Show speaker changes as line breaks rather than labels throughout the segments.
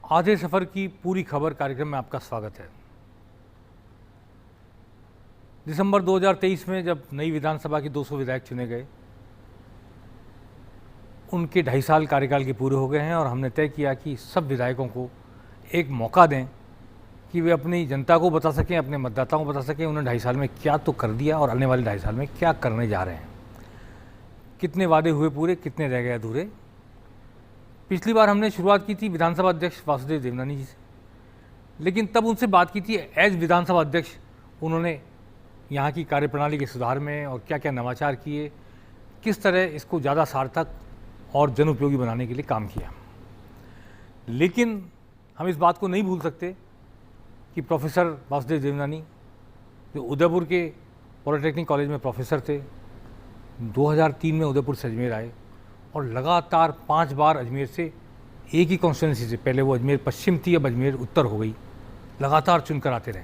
आधे सफर की पूरी खबर कार्यक्रम में आपका स्वागत है। दिसंबर 2023 में जब नई विधानसभा के 200 विधायक चुने गए, उनके 2.5 साल कार्यकाल के पूरे हो गए हैं और हमने तय किया कि सब विधायकों को एक मौका दें कि वे अपनी जनता को बता सकें, अपने मतदाताओं को बता सकें उन्होंने 2.5 साल में क्या तो कर दिया और आने वाले 2.5 साल में क्या करने जा रहे हैं। कितने वादे हुए पूरे, कितने रह गए अधूरे। पिछली बार हमने शुरुआत की थी विधानसभा अध्यक्ष वासुदेव देवनानी जी से, लेकिन तब उनसे बात की थी एज विधानसभा अध्यक्ष। उन्होंने यहाँ की कार्यप्रणाली के सुधार में और क्या क्या नवाचार किए, किस तरह इसको ज़्यादा सार्थक और जन उपयोगी बनाने के लिए काम किया। लेकिन हम इस बात को नहीं भूल सकते कि प्रोफेसर वासुदेव देवनानी जो उदयपुर के पॉलिटेक्निक कॉलेज में प्रोफेसर थे, 2003 में उदयपुर से अजमेर आए और लगातार 5 बार अजमेर से एक ही कॉन्स्टिट्यूंसी से, पहले वो अजमेर पश्चिम थी अब अजमेर उत्तर हो गई, लगातार चुनकर आते रहे।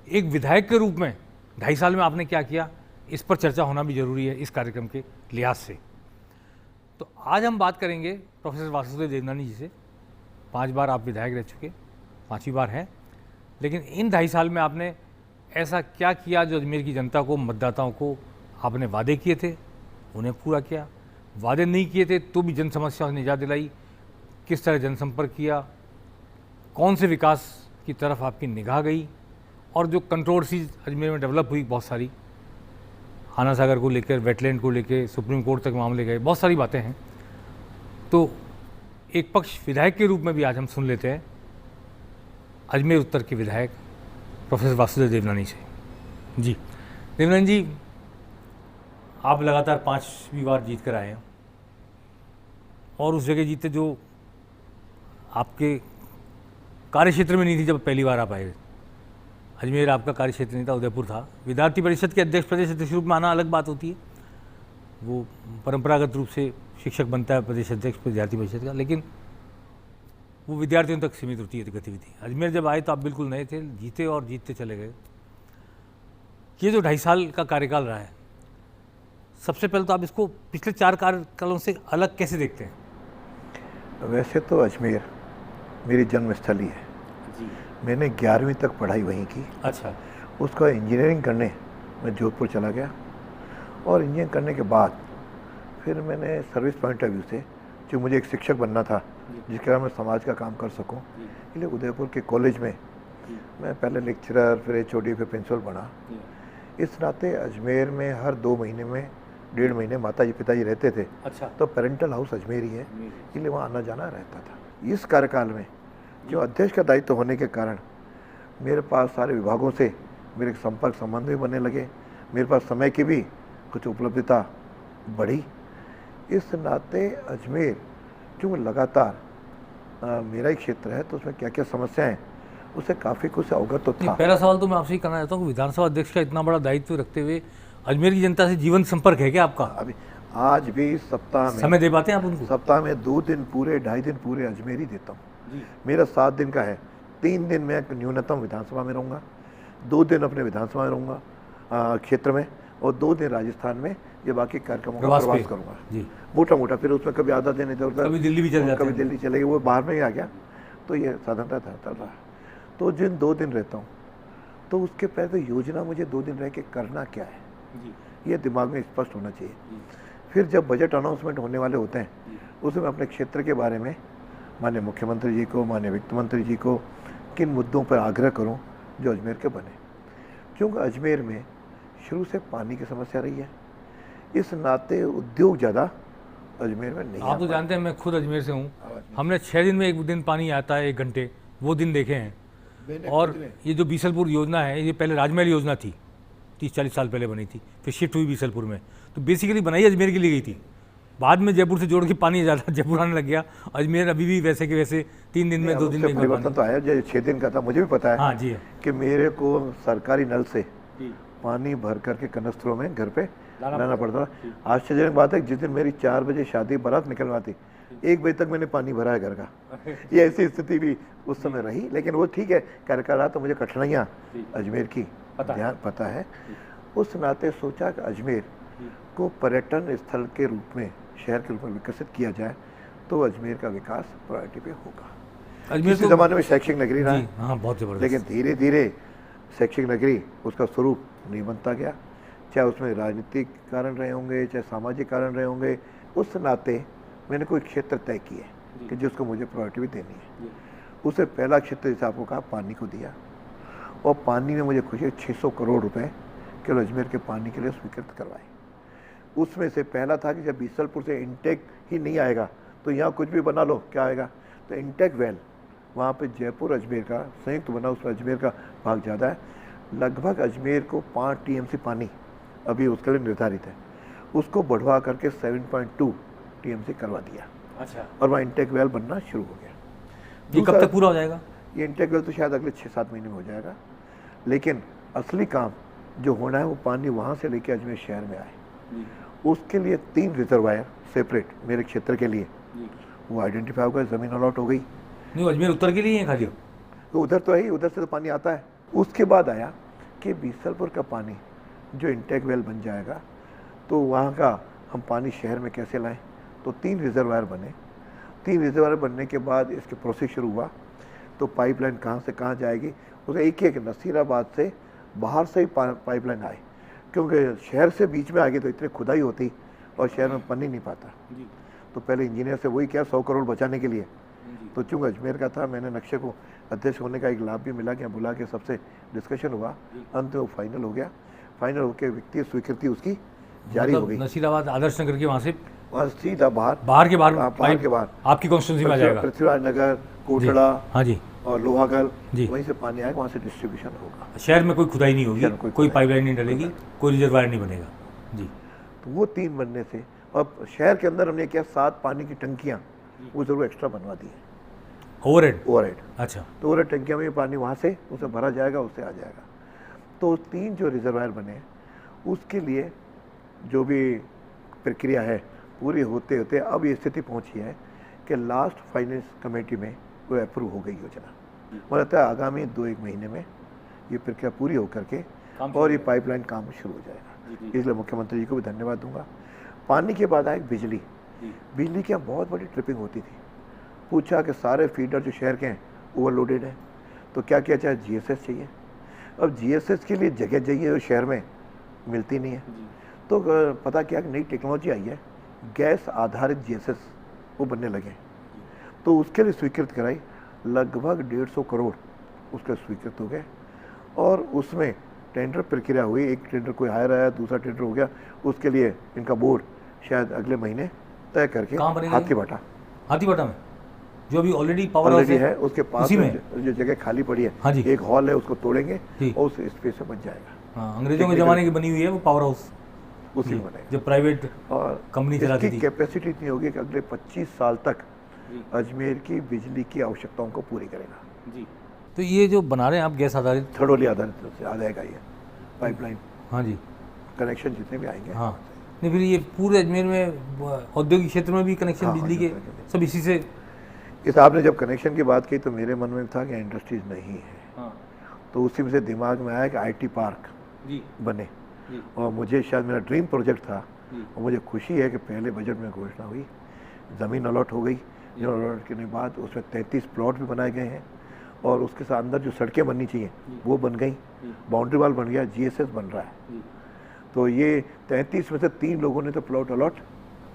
एक विधायक के रूप में 2.5 साल में आपने क्या किया, इस पर चर्चा होना भी जरूरी है इस कार्यक्रम के लिहाज से। तो आज हम बात करेंगे प्रोफेसर वासुदेव देवनानी जी से। 5 बार आप विधायक रह चुके, 5वीं बार है, लेकिन इन 2.5 साल में आपने ऐसा क्या किया जो अजमेर की जनता को, मतदाताओं को आपने वादे किए थे उन्हें पूरा किया, वादे नहीं किए थे तो भी जन समस्याओं से निजात दिलाई, किस तरह जनसंपर्क किया, कौन से विकास की तरफ आपकी निगाह गई, और जो कंट्रोवर्सीज अजमेर में डेवलप हुई बहुत सारी, आना सागर को लेकर, वेटलैंड को लेकर सुप्रीम कोर्ट तक मामले गए, बहुत सारी बातें हैं। तो एक पक्ष विधायक के रूप में भी आज हम सुन लेते हैं अजमेर उत्तर के विधायक प्रोफेसर वासुदेव देवनानी से। जी देवनानी जी, आप लगातार 5वीं बार जीत कर आए हैं और उस जगह जीते जो आपके कार्यक्षेत्र में नहीं थी। जब पहली बार आप आए, अजमेर आपका कार्यक्षेत्र नहीं था, उदयपुर था। विद्यार्थी परिषद के अध्यक्ष, प्रदेश अध्यक्ष रूप में आना अलग बात होती है, वो परंपरागत रूप से शिक्षक बनता है प्रदेश अध्यक्ष विद्यार्थी परिषद का, लेकिन वो विद्यार्थियों तक सीमित होती है गतिविधि। अजमेर जब आए तो आप बिल्कुल नए थे, जीते और जीतते चले गए। ये जो 2.5 साल का कार्यकाल रहा है, सबसे पहले तो आप इसको पिछले 4 कार्यकालों से अलग कैसे देखते हैं?
वैसे तो अजमेर मेरी जन्मस्थली है जी। मैंने 11वीं तक पढ़ाई वहीं की।
अच्छा।
उसका इंजीनियरिंग करने मैं जोधपुर चला गया और इंजीनियरिंग करने के बाद फिर मैंने सर्विस पॉइंट ऑफ व्यू से, जो मुझे एक शिक्षक बनना था जिसके कारण मैं समाज का काम कर सकूं, इसलिए उदयपुर के कॉलेज में मैं पहले लेक्चरर, फिर HOD, फिर प्रिंसिपल बना। इस नाते अजमेर में हर 2 महीने में 1.5 महीने माताजी पिताजी रहते थे। अच्छा। तो पेरेंटल हाउस अजमेर ही है, इसलिए वहाँ आना जाना रहता था। इस कार्यकाल में जो अध्यक्ष का दायित्व होने के कारण मेरे पास सारे विभागों से मेरे संपर्क संबंध भी बनने लगे, मेरे पास समय की भी कुछ उपलब्धता बढ़ी। इस नाते अजमेर जो लगातार मेरा ही क्षेत्र है, तो उसमें क्या क्या समस्याएं, उससे काफ़ी कुछ अवगत तो था।
पहला सवाल तो मैं आपसे ही करना चाहता हूँ, विधानसभा अध्यक्ष का इतना बड़ा दायित्व रखते हुए अजमेर की जनता से जीवन संपर्क है क्या आपका?
अभी आज भी सप्ताह में
समय दे पाते हैं आप उनको?
सप्ताह में 2 दिन पूरे, 2.5 दिन पूरे अजमेर ही देता हूँ। मेरा 7 दिन का है, 3 दिन मैं न्यूनतम विधानसभा में रहूँगा, 2 दिन अपने विधानसभा में रहूँगा क्षेत्र में, और 2 दिन राजस्थान में ये बाकी कार्यक्रमों का प्रवास करूँगा मोटा मोटा। फिर उसमें कभी आधा दिन इधर उधर,
कभी दिल्ली भी चले जाते हैं,
कभी दिल्ली चले गए, वो बाहर में ही आ गया, तो ये साधारणतः चल रहा है। तो जिन 2 दिन रहता हूँ, तो उसके पहले योजना मुझे 2 दिन रह के करना क्या है ये दिमाग में स्पष्ट होना चाहिए। फिर जब बजट अनाउंसमेंट होने वाले होते हैं, उसमें अपने क्षेत्र के बारे में माननीय मुख्यमंत्री जी को, माननीय वित्त मंत्री जी को किन मुद्दों पर आग्रह करूं जो अजमेर के बने, क्योंकि अजमेर में शुरू से पानी की समस्या रही है। इस नाते उद्योग ज़्यादा अजमेर में नहीं।
आप तो जानते हैं मैं खुद अजमेर से हूँ, हमने 6 दिन में 1 दिन पानी आता है, 1 घंटे, वो दिन देखे हैं। और ये जो बीसलपुर योजना है, ये पहले राजमहल योजना थी, 30-40 साल पहले बनी थी, फिर शिफ्ट हुई बीसलपुर में, तो बेसिकली बनाई अजमेर के लिए गई थी। बाद में जयपुर से जोड़ के पानी ज़्यादा जयपुर आने लग गया। अजमेर अभी भी वैसे के वैसे 3 दिन में, 2 दिन में
परिवर्तन तो आया। जो 6 दिन का था, मुझे भी पता है।
हाँ जी,
कि मेरे को सरकारी नल से पानी भर करके कनस्तरों में घर पे लाना पड़ता था। आश्चर्यजनक बात है, जिस दिन मेरी 4 बजे शादी बारात निकलना थी, 1 बजे तक मैंने पानी भरा है घर का। ये ऐसी स्थिति भी उस समय रही, लेकिन वो ठीक है, कार्यकाल रहा तो मुझे कठिनाइयाँ अजमेर की ध्यान पता है। उस नाते सोचा कि अजमेर को पर्यटन स्थल के रूप में, शहर के रूप में विकसित किया जाए, तो अजमेर का विकास प्रायोरिटी पे होगा।
अजमेर
किसी
तो
ज़माने में शैक्षिक नगरी रहा
जी
है,
हाँ, बहुत ज़बरदस्त।
लेकिन धीरे धीरे शैक्षिक नगरी उसका स्वरूप नहीं बनता गया, चाहे उसमें राजनीतिक कारण रहे होंगे, चाहे सामाजिक कारण रहे होंगे। उस नाते मैंने कोई क्षेत्र तय किए कि जिसको मुझे प्रायोरिटी भी देनी है। उससे पहला क्षेत्र जैसे आपको कहा पानी को दिया, और पानी में मुझे खुशी 600 करोड़ रुपए केवल अजमेर के पानी के लिए स्वीकृत करवाए। उसमें से पहला था कि जब बीसलपुर से इंटेक ही नहीं आएगा तो यहाँ कुछ भी बना लो, क्या आएगा, तो इंटेक वेल वहाँ पे जयपुर अजमेर का संयुक्त बना, उसमें अजमेर का भाग ज़्यादा है। लगभग अजमेर को 5 टीएमसी पानी अभी उसके लिए निर्धारित है, उसको बढ़वा करके 7.2 टीएमसी करवा दिया।
अच्छा,
और वहाँ इंटेक वेल बनना शुरू हो गया।
ये कब तक पूरा हो जाएगा?
ये इंटेक वेल तो शायद अगले 6-7 महीने में हो जाएगा, लेकिन असली काम जो होना है वो पानी वहाँ से लेके अजमेर शहर में आए। उसके लिए 3 रिजर्वायर सेपरेट मेरे क्षेत्र के लिए वो आइडेंटिफाई हो गए, ज़मीन अलॉट हो गई।
नहीं, अजमेर उत्तर के लिए है खाली?
तो उधर तो है ही, उधर से तो पानी आता है। उसके बाद आया कि बीसलपुर का पानी जो इंटेक वेल बन जाएगा तो वहाँ का हम पानी शहर में कैसे लाएं, तो 3 रिजर्वायर बने। 3 रिजर्वायर बनने के बाद इसके प्रोसेस शुरू हुआ, तो पाइपलाइन कहाँ से कहाँ जाएगी, उसे एक नसीराबाद से बाहर से ही पाइपलाइन आए, क्योंकि शहर से बीच में आ गई तो इतनी खुदाई होती और शहर में बन ही नहीं पाता। तो पहले इंजीनियर से वही क्या 100 करोड़ बचाने के लिए, तो चूँकि अजमेर का था, मैंने नक्शे को अध्यक्ष होने का एक लाभ भी मिला कि बुला के सबसे डिस्कशन हुआ, अंत में वो फाइनल हो गया। फाइनल होकर वित्तीय स्वीकृति उसकी जारी हो गई।
नसीराबाद आदर्श नगर के वहाँ से
वहाँ सीधा बाहर
बाहर के बाहर
बाहर के बाहर
आपकी कॉन्स्टिट्यूंसी में आ जाएगा?
पृथ्वीराज नगर, कोटड़ा
हाँ जी,
और लोहागल,
जी।
वहीं से पानी आएगा, वहाँ से डिस्ट्रीब्यूशन होगा।
शहर में कोई खुदाई नहीं होगी,
शहर में
कोई पाइपलाइन नहीं डलेगी, कोई रिजर्वायर नहीं बनेगा जी।
तो वो 3 बनने से, और शहर के अंदर हमने क्या 7 पानी की टंकियाँ वो जरूर एक्स्ट्रा बनवा दी है, ओवरहेड।
अच्छा,
तो ओवरहेड टंकियाँ में पानी वहाँ से उसे भरा जाएगा, उससे आ जाएगा। तो 3 जो रिजर्वायर बने उसके लिए जो भी प्रक्रिया है पूरी होते होते अब ये स्थिति पहुँची है कि लास्ट फाइनेंस कमेटी में वो अप्रूव हो गई योजना। मुझे लगता है आगामी 2-1 महीने में ये प्रक्रिया पूरी होकर के और ये पाइपलाइन काम शुरू हो जाएगा। इसलिए मुख्यमंत्री जी को भी धन्यवाद दूंगा। पानी के बाद आए बिजली। बिजली की यहाँ बहुत बड़ी ट्रिपिंग होती थी। पूछा कि सारे फीडर जो शहर के हैं ओवरलोडेड है, तो क्या किया जाए, जीएसएस चाहिए। अब जीएसएस के लिए जगह चाहिए जो शहर में मिलती नहीं है, तो पता किया कि नई टेक्नोलॉजी आई है, गैस आधारित जीएसएस वो बनने लगे, तो उसके लिए स्वीकृत कराई। लगभग 150 करोड़ उसके स्वीकृत हो गए, और उसमें टेंडर प्रक्रिया हुई। एक टेंडर कोई हायर आया, दूसरा टेंडर हो गया, उसके लिए इनका बोर्ड शायद अगले महीने तय करके हाथीबाटा
में जो अभी ऑलरेडी पावर हाउस
है उसके पास में जो जगह खाली पड़ी है,
हाँ जी,
एक हॉल है, उसको तोड़ेंगे और उस स्पेस में बन जाएगा।
हाँ, अंग्रेजों के ज़माने की बनी हुई है वो पावर हाउस,
उसी में बनेगा,
जो प्राइवेट
और
कंपनी चलाती थी।
कैपेसिटी इतनी होगी कि अगले 25 साल तक अजमेर की बिजली की आवश्यकताओं को पूरी करेगा
जी। तो ये जो बना रहे हैं आप गैस आधारित,
थर्डोली आधारित से आ जाएगा ये पाइपलाइन,
हाँ जी,
कनेक्शन जितने भी आएंगे।
हाँ, नहीं फिर ये पूरे अजमेर में औद्योगिक क्षेत्र में भी कनेक्शन बिजली के सब इसी से।
इस आपने जब कनेक्शन की बात की तो मेरे मन में था कि इंडस्ट्रीज नहीं है,
हाँ,
तो उसी में से दिमाग में आया कि आईटी पार्क
जी
बने
जी।
और मुझे शायद मेरा ड्रीम प्रोजेक्ट था, और मुझे खुशी है कि पहले बजट में घोषणा हुई, ज़मीन अलॉट हो गई। ज़मीन अलॉट करने के बाद उसमें 33 प्लॉट भी बनाए गए हैं, और उसके साथ अंदर जो सड़कें बननी चाहिए वो बन गई, बाउंड्री वाल बन गया, जीएसएस बन रहा है। तो ये 33 में से 3 लोगों ने तो प्लॉट अलॉट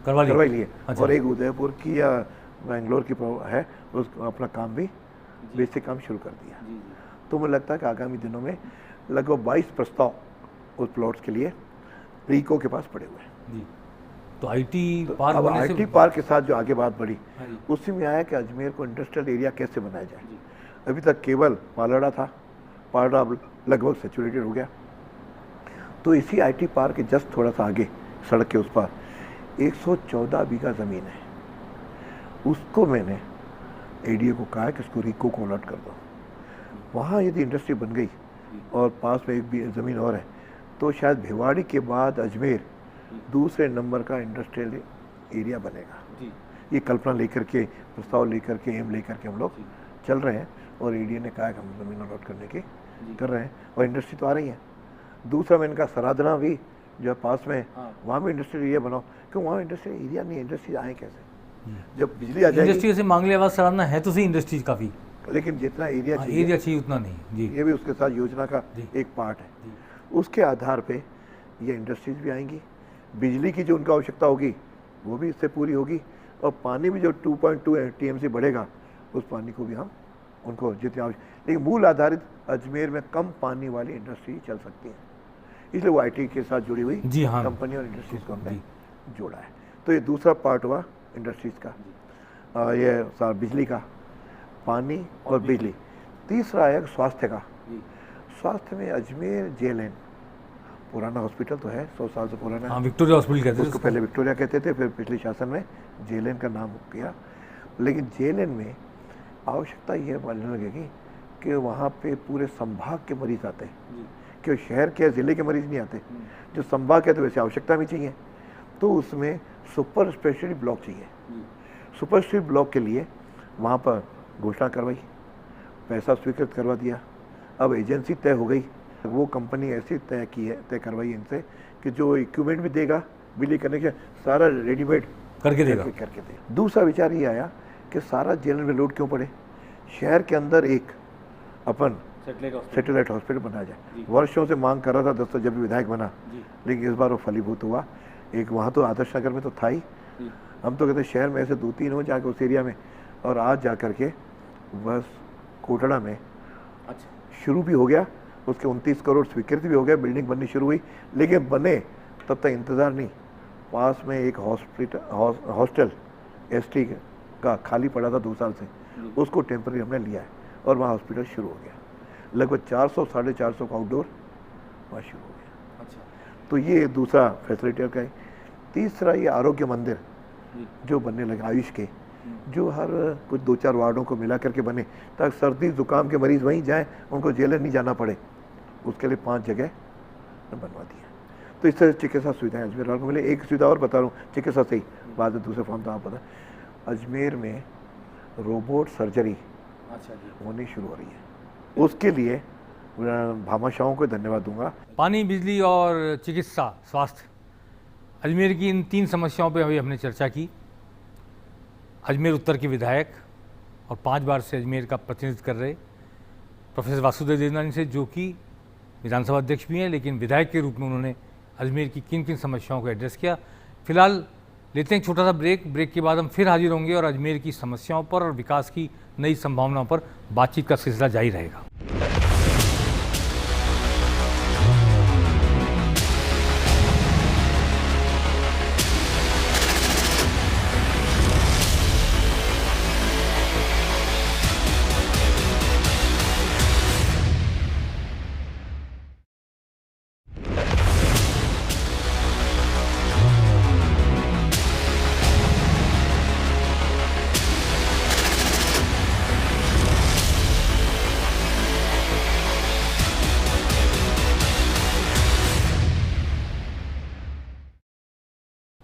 करवा लिए, और एक उदयपुर की या बेंगलोर की है, उस अपना काम भी बेसिक काम शुरू कर दिया। तो मुझे लगता है कि आगामी दिनों में लगभग 22 प्रस्ताव उस प्लॉट्स के लिए रीको के पास पड़े हुए हैं
जी। तो आईटी पार्क,
अब आईटी पार्क के साथ जो आगे बात बढ़ी उसी में आया कि अजमेर को इंडस्ट्रियल एरिया कैसे बनाया जाए। अभी तक केवल पालड़ा था, पालड़ा अब लगभग सैचुरेटेड हो गया, तो इसी आईटी पार्क के जस्ट थोड़ा सा आगे सड़क के उस पार 114 बीघा ज़मीन है, उसको मैंने एडीए को कहा कि उसको रीको को अलॉट कर दो। वहाँ यदि इंडस्ट्री बन गई और पास में एक भी ज़मीन और है, तो शायद भिवाड़ी के बाद अजमेर दूसरे नंबर का इंडस्ट्रियल एरिया बनेगा। ये कल्पना लेकर के, प्रस्ताव लेकर के, एम लेकर के हम लोग चल रहे हैं, और एडीए ने कहा कि हम ज़मीन अलॉट करने की कर रहे हैं, और इंडस्ट्री तो आ रही है। दूसरा मैंने कहा सराधना भी जो है पास में, वहाँ भी इंडस्ट्रियल एरिया बनाओ, क्यों वहाँ इंडस्ट्रियल एरिया नहीं, इंडस्ट्री आए कैसे जब बिजली आ जाएगी।
इंडस्ट्री से मांगले आवाज सराहना है तो सही इंडस्ट्रीज काफ़ी
लेकिन जितना एरिया चाहिए
एरिया चाहिए उतना नहीं जी।
ये भी उसके साथ योजना का
जी।
एक पार्ट है।
जी।
उसके आधार पे ये इंडस्ट्रीज भी आएंगी, बिजली की जो उनका आवश्यकता होगी वो भी इससे पूरी होगी, और पानी भी जो 2.2 TMC बढ़ेगा उस पानी को भी हम उनको जितने आवश्यक, लेकिन मूल आधारित अजमेर में कम पानी वाली इंडस्ट्री चल सकती है, इसलिए वो IT के साथ जुड़ी हुई
जी हाँ।
कंपनी और इंडस्ट्रीज को हमने जोड़ा है। तो ये दूसरा पार्ट हुआ इंडस्ट्रीज का, ये बिजली का, पानी और बिजली। तीसरा है स्वास्थ्य का। स्वास्थ्य में अजमेर JLN पुराना हॉस्पिटल तो है, 100 साल से पुराना है।
हाँ, विक्टोरिया हॉस्पिटल कहते थे
उसको पहले विक्टोरिया कहते थे, फिर पिछले शासन में JLN का नाम किया। लेकिन JLN में आवश्यकता ये बनने लगेगी कि वहाँ पे पूरे संभाग के मरीज आते हैं, कि शहर के ज़िले के मरीज नहीं आते। जो संभाग है तो वैसे आवश्यकता भी चाहिए, तो उसमें सुपर स्पेशलिटी ब्लॉक चाहिए। सुपर स्पेशलिटी ब्लॉक के लिए वहाँ पर घोषणा करवाई, पैसा स्वीकृत करवा दिया, अब एजेंसी तय हो गई। वो कंपनी ऐसी तय करवाई इनसे कि जो इक्विपमेंट भी देगा, बिजली कनेक्शन सारा रेडीमेड
करके देगा।
करके देगा। दूसरा विचार ये आया कि सारा JLN में लोड क्यों पड़े, शहर के अंदर एक अपन सैटेलाइट हॉस्पिटल बनाया जाए। वर्षों से मांग कर रहा था दोस्तों जब भी विधायक बना, लेकिन इस बार वो फलीभूत हुआ। एक वहाँ तो आदर्श नगर में तो था ही, हम तो कहते शहर में ऐसे 2-3 हो जाके उस एरिया में, और आज जा कर के बस कोटड़ा में शुरू भी हो गया, उसके 29 करोड़ स्वीकृति भी हो गया, बिल्डिंग बननी शुरू हुई। लेकिन बने तब तक इंतज़ार नहीं, पास में एक हॉस्टल ST का खाली पड़ा था 2 साल से, उसको टेम्पररी हमने लिया है और वहाँ हॉस्पिटल शुरू हो गया। लगभग 400-450 का आउटडोर वहाँ शुरू हो गया।
अच्छा।
तो ये दूसरा फैसिलिटी का है। तीसरा ये आरोग्य मंदिर जो बनने लगे आयुष के, जो हर कुछ 2-4 वार्डों को मिला करके बने, ताकि सर्दी जुकाम के मरीज वहीं जाएं, उनको JLN नहीं जाना पड़े। उसके लिए 5 जगह बनवा दिया। तो इस तरह चिकित्सा सुविधाएं अजमेर वालों को मिले। एक सुविधा और बता रहा हूँ, चिकित्सा से ही, बाद में दूसरे फॉर्म तो आप पता, अजमेर में रोबोट सर्जरी होनी शुरू हो रही है। उसके लिए भामाशाहों को धन्यवाद दूंगा।
पानी, बिजली और चिकित्सा, स्वास्थ्य, अजमेर की इन 3 समस्याओं पे अभी हमने चर्चा की। अजमेर उत्तर के विधायक और 5 बार से अजमेर का प्रतिनिधित्व कर रहे प्रोफेसर वासुदेव देवनानी से, जो कि विधानसभा अध्यक्ष भी हैं, लेकिन विधायक के रूप में उन्होंने अजमेर की किन किन समस्याओं को एड्रेस किया। फिलहाल लेते हैं एक छोटा सा ब्रेक के बाद हम फिर हाजिर होंगे और अजमेर की समस्याओं पर और विकास की नई संभावनाओं पर बातचीत का सिलसिला जारी रहेगा।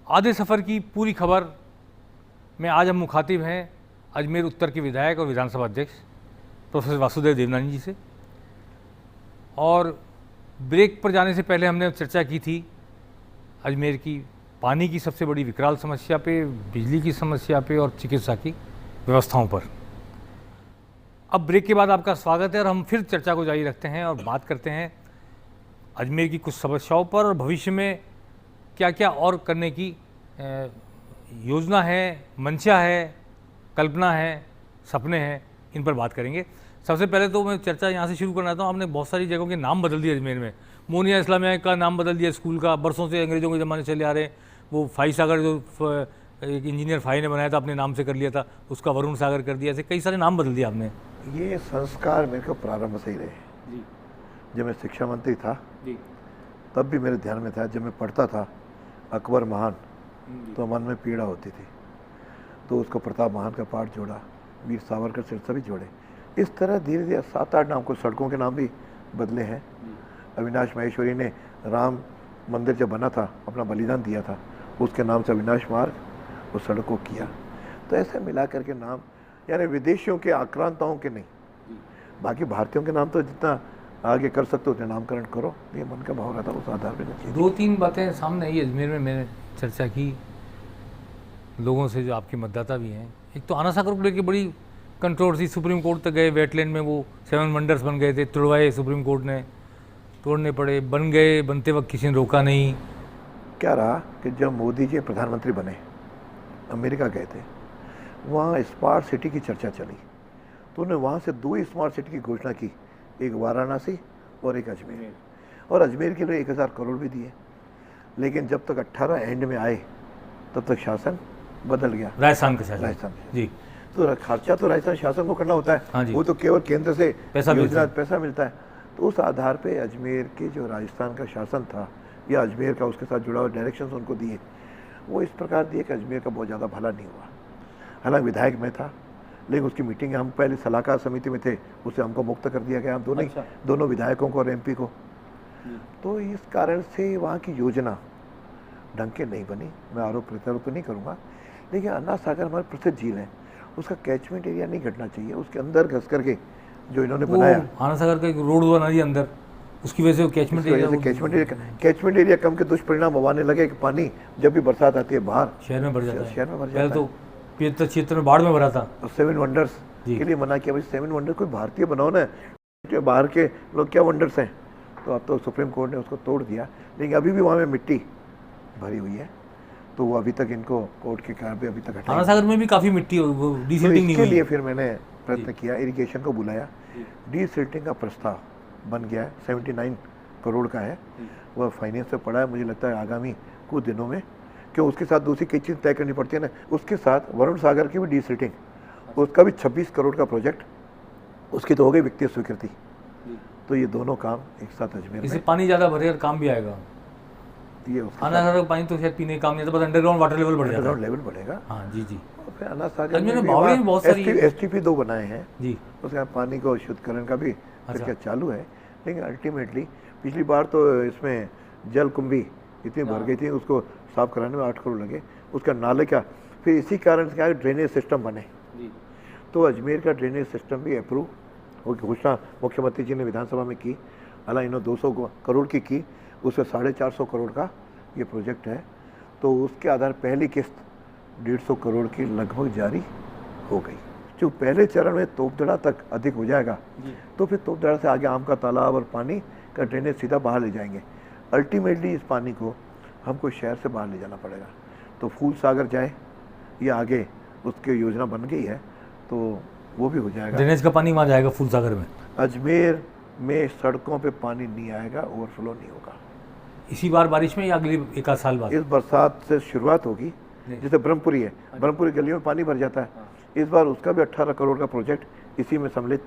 आधे सफ़र की पूरी खबर में आज हम मुखातिब हैं अजमेर उत्तर के विधायक और विधानसभा अध्यक्ष प्रोफेसर वासुदेव देवनानी जी से। और ब्रेक पर जाने से पहले हमने चर्चा की थी अजमेर की पानी की सबसे बड़ी विकराल समस्या पे, बिजली की समस्या पे और चिकित्सा की व्यवस्थाओं पर। अब ब्रेक के बाद आपका स्वागत है और हम फिर चर्चा को जारी रखते हैं और बात करते हैं अजमेर की कुछ समस्याओं पर और भविष्य में क्या क्या और करने की योजना है, मंशा है, कल्पना है, सपने हैं, इन पर बात करेंगे। सबसे पहले तो मैं चर्चा यहाँ से शुरू करना चाहता हूँ। आपने बहुत सारी जगहों के नाम बदल दिए अजमेर में। मोनिया इस्लामिया का नाम बदल दिया स्कूल का, बरसों से अंग्रेज़ों के ज़माने चले आ रहे। वो फाई सागर जो एक इंजीनियर फाई ने बनाया था अपने नाम से कर लिया था, उसका वरुण सागर कर दिया। ऐसे कई सारे नाम बदल दिए आपने।
ये संस्कार मेरे को प्रारंभ से ही रहे जी। जब मैं शिक्षा मंत्री था जी, तब भी मेरे ध्यान में था। जब मैं पढ़ता था अकबर महान, तो मन में पीड़ा होती थी, तो उसको प्रताप महान का पाठ जोड़ा, वीर सावरकर सिरसा भी जोड़े। इस तरह धीरे धीरे 7-8 नाम, को सड़कों के नाम भी बदले हैं। अविनाश महेश्वरी ने राम मंदिर जब बना था, अपना बलिदान दिया था, उसके नाम से अविनाश मार्ग उस सड़क को किया। तो ऐसे मिला करके नाम, यानी विदेशियों के आक्रांताओं के नहीं, बाकी भारतीयों के नाम तो जितना आगे कर सकते हो उतना नामकरण करो, ये मन का भाव रहता है, उस आधार पर।
2-3 बातें सामने आई अजमेर में, मैंने चर्चा की लोगों से जो आपके मतदाता भी हैं। एक तो आना सागर को लेकर बड़ी कंट्रोवर्सी सुप्रीम कोर्ट तक गए, वेटलैंड में वो 7 वंडर्स बन गए थे, तुड़वाए सुप्रीम कोर्ट ने, तोड़ने पड़े, बन गए, बनते वक्त किसी ने रोका नहीं।
क्या रहा कि जब मोदी जी प्रधानमंत्री बने, अमेरिका गए थे, वहाँ स्मार्ट सिटी की चर्चा चली, तो उन्होंने वहाँ से 2 स्मार्ट सिटी की घोषणा की, एक वाराणसी और एक अजमेर, और अजमेर के लिए 1000 करोड़ भी दिए। लेकिन जब तक 18 एंड में आए तब तक शासन बदल गया,
राजस्थान का शासन।
राजस्थान
जी,
तो खर्चा तो राजस्थान शासन को करना होता है।
हाँ जी।
वो तो केवल केंद्र से
पैसा
मिलता है। तो उस आधार पे अजमेर के जो राजस्थान का शासन था या अजमेर का उसके साथ जुड़ा हुआ डायरेक्शंस उनको दिए, वो इस प्रकार दिए कि अजमेर का बहुत ज़्यादा भला नहीं हुआ। हालांकि विधायक में था, लेकिन उसकी मीटिंग हम पहले सलाहकार समिति में थे, उससे हमको मुक्त कर दिया गया, हम दोनों विधायकों को और एमपी को। तो इस कारण से वहाँ की योजना ढंग के नहीं बनी। मैं आरोप प्रत्यारोप तो नहीं करूँगा, लेकिन अन्ना सागर हमारी प्रसिद्ध झील है, उसका कैचमेंट एरिया नहीं घटना चाहिए। उसके अंदर घस करके जो इन्होंने बनाया,
अन्ना सागर का एक रोड बना दिया अंदर, उसकी वजह से कैचमेंट
एरिया कम के दुष्परिणाम आने लगे कि पानी जब भी बरसात आती है बाहर
शहर में भर जाता है।
शहर में भर
पहले
जाता
तो 75 क्षेत्र में बाढ़ में भरा था।
तो 7 वंडर्स के लिए मना किया। भाई 7 वंडर कोई भारतीय बनाओ ना, बाहर के लोग क्या वंडर्स हैं। तो अब तो सुप्रीम कोर्ट ने उसको तोड़ दिया, लेकिन अभी भी वहाँ में मिट्टी भरी हुई है, तो वो अभी तक इनको कोर्ट के कारण पे अभी तक हटाई।
अन्ना सागर में भी काफ़ी मिट्टी डीसिल्टिंग नहीं हुई।
इसके लिए फिर मैंने प्रयत्न किया, इरिगेशन को बुलाया, डीसिल्टिंग का प्रस्ताव बन गया है, 79 करोड़ का है, वह फाइनेंस से पड़ा है। मुझे लगता है आगामी कुछ दिनों में, क्यों उसके साथ दूसरी कई चीज़ तय करनी पड़ती है ना, उसके साथ वरुण सागर की भी डीसिल्टिंग, उसका भी 26 करोड़ का प्रोजेक्ट, उसकी तो हो गई वित्तीय स्वीकृति। तो ये दोनों काम एक साथ अजमेर
इससे
में,
पानी ज़्यादा भरे और काम भी आएगा।
ये
अन्ना सागर का पानी तो शायद पीने का काम नहीं था, बस अंडरग्राउंड वाटर लेवल बढ़ जाता है।
अंडरग्राउंड लेवल बढ़ेगा।
हाँ जी जी।
और फिर अन्ना सागर
अजमेर में
में
बावड़ी में बहुत सारी
STP 2 बनाए हैं
जी।
उसका पानी को शुद्धकरण का भी प्रक्रिया चालू है। लेकिन अल्टीमेटली पिछली बार तो इसमें जल कुंभी इतनी भर गई थी, उसको साफ कराने में 8 करोड़ लगे, उसका नाले का। फिर इसी कारण से क्या ड्रेनेज सिस्टम बने, तो अजमेर का ड्रेनेज सिस्टम भी अप्रूव हो, घोषणा मुख्यमंत्री जी ने विधानसभा में की। हालांकि इन्होंने 200 करोड़ की, उसमें 450 करोड़ का ये प्रोजेक्ट है। तो उसके आधार पहली किस्त 150 करोड़ की लगभग जारी हो गई। जो पहले चरण में तोपदड़ा तक अधिक हो जाएगा, तो फिर तोपदड़ा से आगे आम का तालाब और पानी का ड्रेनेज सीधा बाहर ले जाएंगे। अल्टीमेटली इस पानी को हमको शहर से बाहर ले जाना पड़ेगा, तो फूल सागर जाए या आगे उसकी योजना बन गई है, तो वो भी हो जाएगा।
ड्रेनेज का पानी वहाँ जाएगा फूल सागर में।
अजमेर में सड़कों पे पानी नहीं आएगा, ओवरफ्लो नहीं होगा।
इसी बार बारिश में या अगली 1 साल बाद?
इस बरसात से शुरुआत होगी। जैसे ब्रह्मपुरी है, ब्रह्मपुरी गलियों में पानी भर जाता है, इस बार उसका भी 18 करोड़ का प्रोजेक्ट इसी में सम्मिलित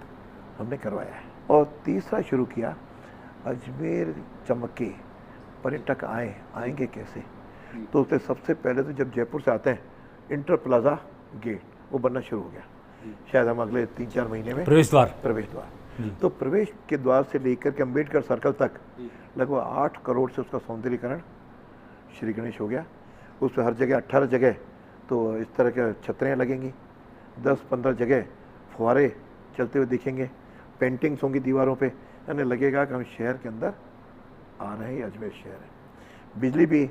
हमने करवाया है। और तीसरा शुरू किया, अजमेर चमके, पर्यटक आएंगे कैसे? तो उससे सबसे पहले तो जब जयपुर से आते हैं, इंटर प्लाजा गेट वो बनना शुरू हो गया, शायद हम अगले 3-4 महीने में।
प्रवेश द्वार
तो प्रवेश के द्वार से लेकर के अम्बेडकर सर्कल तक लगभग 8 करोड़ से उसका सौंदर्यीकरण श्री गणेश हो गया। उस पर हर जगह 18 जगह तो इस तरह के छतरियाँ लगेंगी, 10-15 जगह फुहारे चलते हुए दिखेंगे, पेंटिंग्स होंगी दीवारों पे, यानी लगेगा कि हम शहर के अंदर आ रहे हैं, अजमेर शहर है। बिजली भी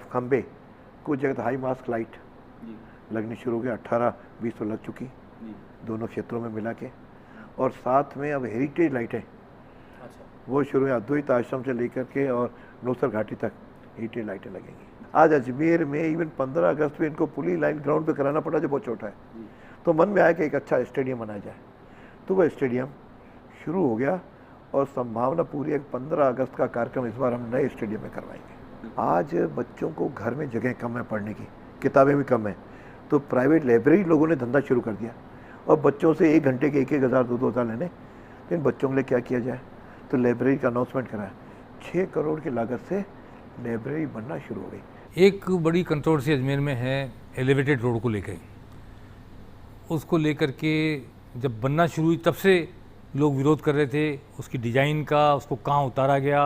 खंबे, कुछ जगह तो हाई मास्क लाइट लगनी शुरू हो गई, 18-20 तो लग चुकी दोनों क्षेत्रों में मिला के। और साथ में अब हेरिटेज लाइटें वो शुरू है, अद्वैत आश्रम से लेकर के और नौसर घाटी तक हेरिटेज लाइटें लगेंगी। आज अजमेर में इवन 15 अगस्त में इनको पुलिस लाइन ग्राउंड पे कराना पड़ा जो बहुत छोटा है, तो मन में आया कि एक अच्छा स्टेडियम बनाया जाए, तो वह स्टेडियम शुरू हो गया। और संभावना पूरी है 15 अगस्त का कार्यक्रम इस बार हम नए स्टेडियम में करवाएंगे। आज बच्चों को घर में जगह कम है पढ़ने की, किताबें भी कम है, तो प्राइवेट लाइब्रेरी लोगों ने धंधा शुरू कर दिया और बच्चों से 1 घंटे के 1-1 हज़ार 2-2 हज़ार लेने। लेकिन बच्चों के लिए क्या किया जाए, तो लाइब्रेरी का अनाउंसमेंट कराया, 6 करोड़ की लागत से लाइब्रेरी बनना शुरू हो गई।
एक बड़ी कंट्रोवर्सी अजमेर में है एलिवेटेड रोड को लेकर। उसको लेकर के जब बनना शुरू हुई तब से लोग विरोध कर रहे थे, उसकी डिज़ाइन का, उसको कहाँ उतारा गया,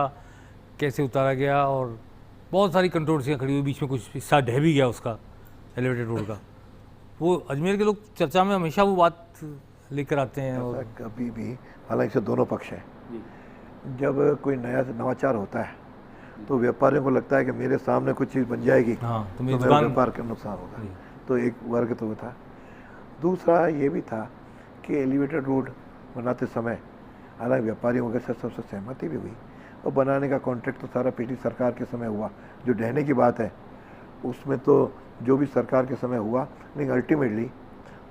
कैसे उतारा गया, और बहुत सारी कंट्रोवर्सियाँ खड़ी हुई। बीच में कुछ हिस्सा ढह भी गया उसका, एलिवेटेड रोड का। वो अजमेर के लोग चर्चा में हमेशा वो बात लेकर आते हैं। और
कभी भी, हालांकि से दोनों पक्ष हैं, जब कोई नया नवाचार होता है तो व्यापारियों को लगता है कि मेरे सामने कुछ चीज़ बन जाएगी,
तो
मेरे व्यापार का नुकसान होगा, तो एक वर्ग तो था। दूसरा ये भी था कि एलिवेटेड रोड बनाते समय हालांकि व्यापारियों वगैरह से सबसे सहमति भी हुई और बनाने का कॉन्ट्रैक्ट तो सारा पिछली सरकार के समय हुआ। जो ढहने की बात है उसमें तो जो भी सरकार के समय हुआ, लेकिन अल्टीमेटली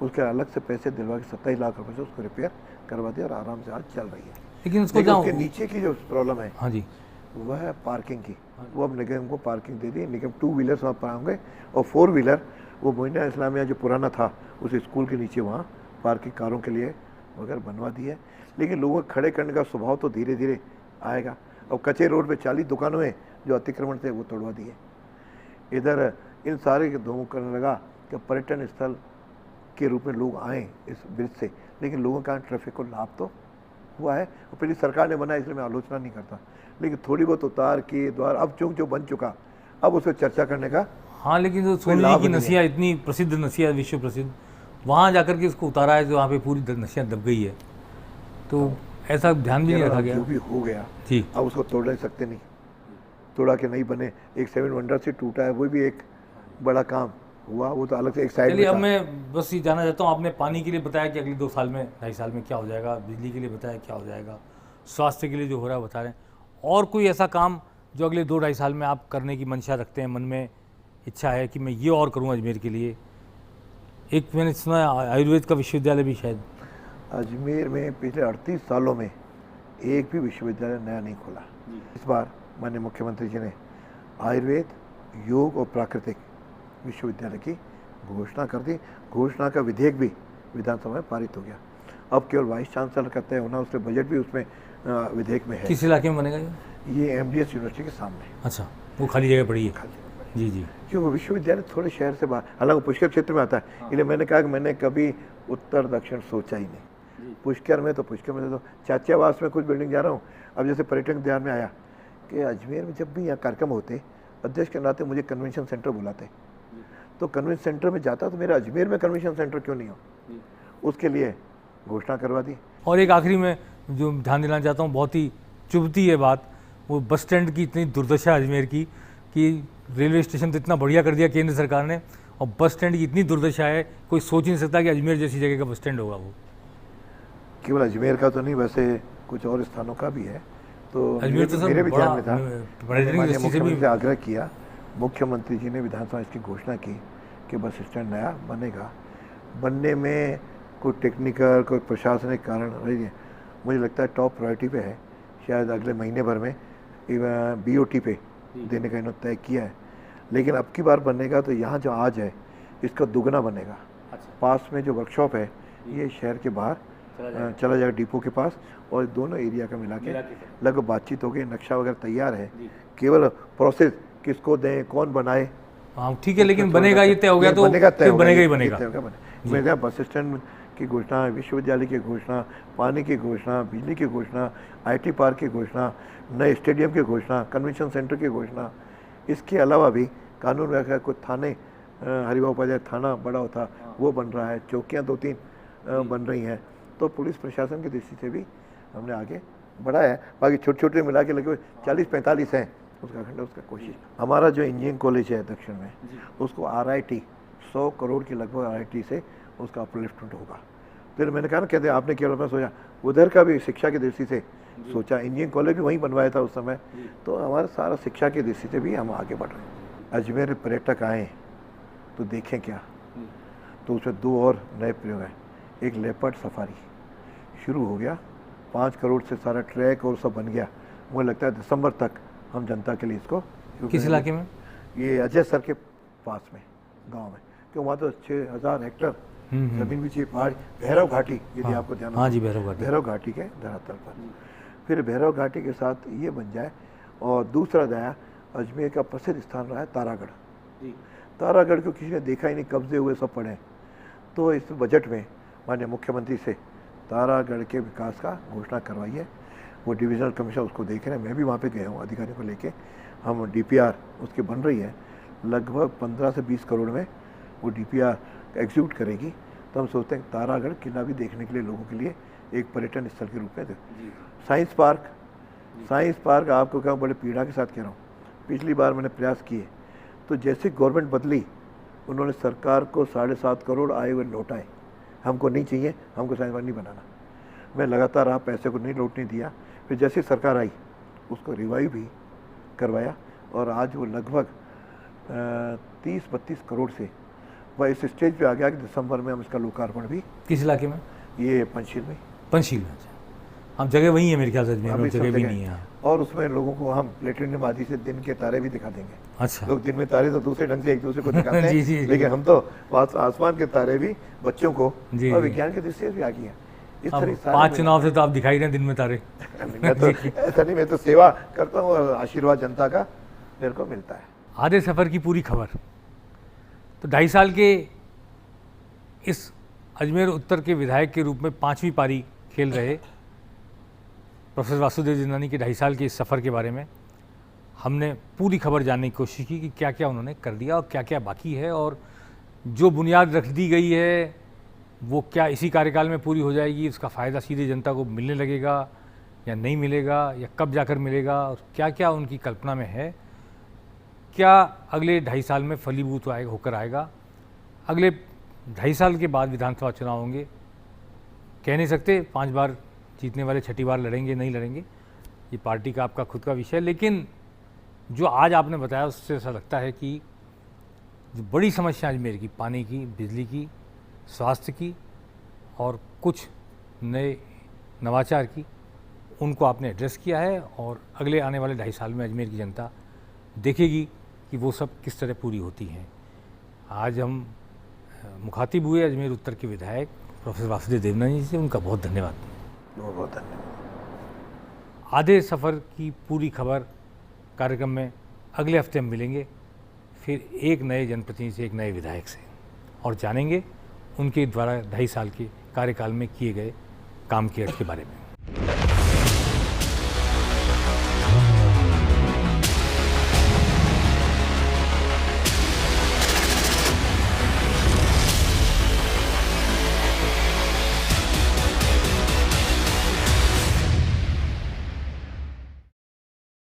उसके अलग से पैसे दिलवा के 27 लाख रुपए से उसको रिपेयर करवा दिया और आराम से आज चल रही है।
लेकिन
उसके नीचे की जो प्रॉब्लम है
हाँ जी,
वह है पार्किंग की। वो अब निगम को पार्किंग दे दी, निगम 2 व्हीलर्स वहाँ पर होंगे और 4 व्हीलर वो मोइना इस्लामिया जो पुराना था उस स्कूल के नीचे वहाँ पार्किंग कारों के लिए वगैरह बनवा दी है। लेकिन लोगों को खड़े करने का स्वभाव तो धीरे धीरे आएगा। अब कच्चे रोड पे 40 दुकानों में जो अतिक्रमण थे वो तोड़वा दिए। इधर इन सारे के धूम करने लगा कि पर्यटन स्थल के रूप में लोग आए इस ब्रिज से, लेकिन लोगों का ट्रैफिक को लाभ तो हुआ है और पहली सरकार ने बनाया, इसलिए मैं आलोचना नहीं करता। लेकिन थोड़ी बहुत उतार के द्वारा अब चूंकि जो बन चुका अब उस पर चर्चा करने का।
हाँ, लेकिन जो सोनी की नसिया इतनी प्रसिद्ध नसिया, विश्व प्रसिद्ध, वहाँ जाकर के उसको उतारा है जो वहाँ पे पूरी नसिया दब गई है, तो ऐसा ध्यान भी नहीं रखा गया।
जो भी हो गया
जी,
अब उसको तोड़ नहीं सकते, नहीं तोड़ा के नहीं बने। एक 7 वंडर से टूटा है, वो भी एक बड़ा काम हुआ, वो तो अलग से एक साइड में।
चलिए, अब मैं बस ये जानना चाहता हूँ, आपने पानी के लिए बताया कि अगले 2 साल में 2.5 साल में क्या हो जाएगा, बिजली के लिए बताया क्या हो जाएगा, स्वास्थ्य के लिए जो हो रहा है बता रहे हैं, और कोई ऐसा काम जो अगले 2-2.5 साल में आप करने की मंशा रखते हैं, मन में इच्छा है कि मैं ये और करूँ अजमेर के लिए? एक मैंने सुना है आयुर्वेद का विश्वविद्यालय भी शायद
अजमेर में पिछले 38 सालों में एक भी विश्वविद्यालय नया नहीं खोला। इस बार माननीय मुख्यमंत्री जी ने आयुर्वेद, योग और प्राकृतिक विश्वविद्यालय की घोषणा कर दी। घोषणा का विधेयक भी विधानसभा में पारित हो गया। अब केवल वाइस चांसलर का तय होना, उसके बजट भी उसमें विधेयक में है।
किस इलाके में बनेगा
ये MDS यूनिवर्सिटी के सामने।
अच्छा, वो खाली जगह पड़ी है। जी जी,
क्योंकि विश्वविद्यालय थोड़े शहर से बाहर, हालांकि पुष्कर क्षेत्र में आता है, इसलिए मैंने कहा कि मैंने कभी उत्तर दक्षिण सोचा ही नहीं। पुष्कर में तो चाच्यावास में कुछ बिल्डिंग जा रहा हूँ। अब जैसे पर्यटन ध्यान में आया कि अजमेर में जब भी यहाँ कार्यक्रम होते, अध्यक्ष के नाते मुझे कन्वेंशन सेंटर बुलाते, तो कन्वेंशन सेंटर में जाता तो मेरा अजमेर में कन्वेंशन सेंटर क्यों नहीं हो, उसके लिए घोषणा करवा दी।
और एक आखिरी में जो ध्यान दिलाना चाहता हूँ, बहुत ही चुभती है बात, वो बस स्टैंड की इतनी दुर्दशा अजमेर की कि रेलवे स्टेशन तो इतना बढ़िया कर दिया केंद्र सरकार ने, और बस स्टैंड की इतनी दुर्दशा है, कोई सोच ही नहीं सकता कि अजमेर जैसी जगह का बस स्टैंड होगा। वो
केवल अजमेर का तो नहीं, वैसे कुछ और स्थानों का भी है। तो
अजमेर तो
मेरे भी ध्यान में था,
मुख्यमंत्री
से आग्रह किया, मुख्यमंत्री जी ने विधानसभा इसकी घोषणा की कि बस स्टैंड नया बनेगा। बनने में कोई टेक्निकल कोई प्रशासनिक कारण रही है, मुझे लगता है टॉप प्रायोरिटी पे है। शायद अगले महीने भर में BOT पे देने का इन्होंने तय किया है। लेकिन अब की बार बनेगा तो यहाँ जो आज है इसका दुगना बनेगा। पास में जो वर्कशॉप है ये शहर के बाहर चला जाएगा डिपो के पास, और दोनों एरिया का मिला के लगभग बातचीत हो गई, नक्शा वगैरह तैयार है, केवल प्रोसेस किसको दें, कौन बनाए।
हाँ ठीक है, लेकिन बनेगा ये तय हो गया तो बनेगा ही बनेगा।
मेरे बस स्टैंड की घोषणा, विश्वविद्यालय की घोषणा, पानी की घोषणा, बिजली की घोषणा, IT पार्क की घोषणा, नए स्टेडियम की घोषणा, कन्वेंशन सेंटर की घोषणा। इसके अलावा भी कानून व्यवस्था, कुछ थाने, हरिभाव उपाध्याय थाना बड़ा होता वो बन रहा है, चौकियाँ 2-3 बन रही हैं। तो पुलिस प्रशासन की दृष्टि से भी हमने आगे बढ़ाया है। बाकी छोटे छोटे मिला के लगे 40-45 हैं उसका खंड, उसका कोशिश। हमारा जो इंजीनियरिंग कॉलेज है दक्षिण में, उसको RIT 100 करोड़ की लगभग RIT से उसका अपलिफ्टमेंट होगा। फिर मैंने कहा ना, कहते आपने केवल अपना सोचा, उधर का भी शिक्षा की दृष्टि से सोचा। इंजीनियरिंग कॉलेज भी वहीं बनवाया था उस समय, तो हमारा सारा शिक्षा की दृष्टि से भी हम आगे बढ़ रहे हैं। अजमेर पर्यटक आए तो देखें क्या, तो उसमें 2 और नए प्रयोग हैं। एक लेपर्ड सफारी शुरू हो गया, 5 करोड़ से सारा ट्रैक और सब बन गया। मुझे लगता है दिसंबर तक हम जनता के लिए इसको।
किस इलाके में?
ये अजय सर के पास में गांव में, क्यों वहाँ तो 6000 हेक्टर जमीन भी चाहिए। पहाड़ भैरव घाटी, यदि आपको ध्यान हो।
हाँ जी, भैरव
घाटी के धरातल पर। फिर भैरव घाटी के साथ ये बन जाए। और दूसरा नया अजमेर का प्रसिद्ध स्थान रहा है तारागढ़। तारागढ़ को किसी ने देखा ही नहीं, कब्जे हुए सब पड़े। तो इस बजट में माननीय मुख्यमंत्री से तारागढ़ के विकास का घोषणा करवाई है। वो डिविजनल कमिश्नर उसको देख रहे हैं, मैं भी वहाँ पे गया हूँ अधिकारियों को लेके। हम DPR उसकी बन रही है, लगभग 15 से 20 करोड़ में वो DPR एग्जीक्यूट करेगी। तो हम सोचते हैं तारागढ़ किला भी देखने के लिए लोगों के लिए एक पर्यटन स्थल के रूप में। साइंस पार्क आपको क्या बड़े पीड़ा के साथ कह रहा हूँ, पिछली बार मैंने प्रयास किए तो जैसे गवर्नमेंट बदली, उन्होंने सरकार को 7.5 करोड़ आए हुए नोट आए, हमको नहीं चाहिए, हमको समाजवाद नहीं बनाना। मैं लगातार आप पैसे को नहीं लौटने दिया। फिर जैसे सरकार आई उसको रिवाइव भी करवाया और आज वो लगभग 30-32 करोड़ से वह इस स्टेज पे आ गया कि दिसंबर में हम इसका लोकार्पण भी,
किस इलाके में?
ये पंचशील में।
पंचशील में, अच्छा। हम जगह वही है मेरे ख्याल से, अजमेर में जगह भी नहीं है।
और उसमें लोगों को हम प्लेटिनम आदि से दिन के तारे भी दिखा देंगे।
अच्छा।
लोग दिन में तारे तो दूसरे ढंग से एक दूसरे को दिखाते हैं,
जी, जी, जी।
लेकिन हम तो आसमान के तारे भी बच्चों को
जी,
और
जी।
विज्ञान के दृष्टि से भी आगे हैं। इस
अब
तरह
5 चुनाव से तो आप दिखाई रहे हैं दिन में तारे।
मैं तो ऐसा नहीं, मैं तो सेवा करता हूँ और आशीर्वाद जनता का मेरे को मिलता है।
आधे सफ़र की पूरी खबर। तो 2.5 साल के इस अजमेर उत्तर के विधायक के रूप में 5वीं पारी खेल रहे प्रोफेसर वासुदेव जिंदानी के 2.5 साल के इस सफ़र के बारे में हमने पूरी खबर जानने की कोशिश की कि क्या क्या उन्होंने कर दिया और क्या क्या बाकी है, और जो बुनियाद रख दी गई है वो क्या इसी कार्यकाल में पूरी हो जाएगी, उसका फ़ायदा सीधे जनता को मिलने लगेगा या नहीं मिलेगा, या कब जाकर मिलेगा, और क्या क्या उनकी कल्पना में है, क्या अगले 2.5 साल में फलीभूत होकर आएगा। अगले 2.5 साल के बाद विधानसभा चुनाव होंगे, कह नहीं सकते 5 बार जीतने वाले 6ठी बार लड़ेंगे नहीं लड़ेंगे, ये पार्टी का आपका खुद का विषय। लेकिन जो आज आपने बताया उससे ऐसा लगता है कि जो बड़ी समस्या अजमेर की, पानी की, बिजली की, स्वास्थ्य की और कुछ नए नवाचार की, उनको आपने एड्रेस किया है, और अगले आने वाले 2.5 साल में अजमेर की जनता देखेगी कि वो सब किस तरह पूरी होती हैं। आज हम मुखातिब हुए अजमेर उत्तर के विधायक प्रोफेसर वासुदेव देवनानी जी से, उनका बहुत धन्यवाद।
बहुत बहुत धन्यवाद।
आधे सफ़र की पूरी खबर कार्यक्रम में अगले हफ्ते हम मिलेंगे, फिर एक नए जनप्रतिनिधि से, एक नए विधायक से, और जानेंगे उनके द्वारा 2.5 साल के कार्यकाल में किए गए काम के अर्थ के बारे में।